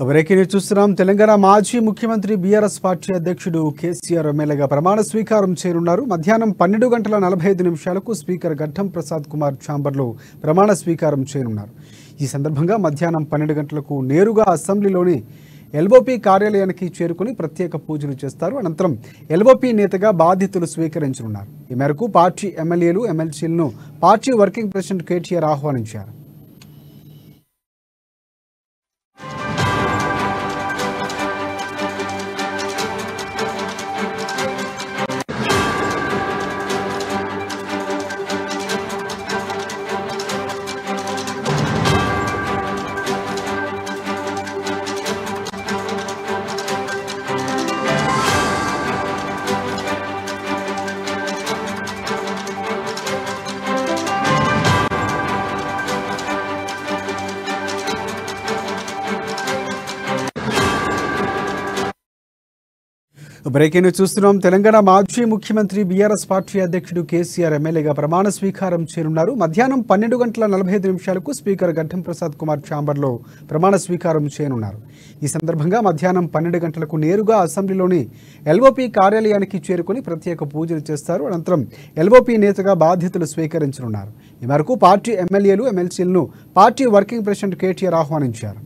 Breaking news చూస్తున్నాం. తెలంగాణ మాజీ ముఖ్యమంత్రి బీఆర్ఎస్ పార్టీ అధ్యక్షుడు కేసీఆర్ ఎమ్మెల్యేగా ప్రమాణ స్వీకారం చేయనున్నారు. మధ్యాహ్నం 12:45 స్పీకర్ గడ్డం ప్రసాద్ కుమార్ ఛాంబర్లో ప్రమాణ స్వీకారం చేయనున్నారు. ఈ సందర్భంగా మధ్యాహ్నం 12 గంటలకు నేరుగా అసెంబ్లీలోని ఎల్ఓపీ కార్యాలయానికి చేరుకుని ప్రత్యేక పూజలు చేస్తారు. అనంతరం ఎల్ఓపీ నేతగా బాధ్యతలు స్వీకరించనున్నారు. ఈ మేరకు పార్టీ ఎమ్మెల్యేలు, ఎమ్మెల్సీలను పార్టీ వర్కింగ్ ప్రెసిడెంట్ కేటీఆర్ ఆహ్వానించారు. బ్రేకింగ్ న్యూస్ చూస్తున్నాం. తెలంగాణ మాజీ ముఖ్యమంత్రి బీఆర్ఎస్ పార్టీ అధ్యక్షుడు కేసీఆర్ ఎమ్మెల్యేగా ప్రమాణ స్వీకారం చేయనున్నారు. మధ్యాహ్నం 12:45 స్పీకర్ గడ్డం ప్రసాద్ కుమార్ ఛాంబర్లో ప్రమాణ స్వీకారం చేయనున్నారు. ఈ సందర్భంగా మధ్యాహ్నం 12 గంటలకు నేరుగా అసెంబ్లీలోని ఎల్ఓపీ కార్యాలయానికి చేరుకుని ప్రత్యేక పూజలు చేస్తారు. అనంతరం ఎల్ఓపీ నేతగా బాధ్యతలు స్వీకరించనున్నారు. ఈ మేరకు పార్టీ ఎమ్మెల్యేలు, ఎమ్మెల్సీలను పార్టీ వర్కింగ్ ప్రెసిడెంట్ కేటీఆర్ ఆహ్వానించారు.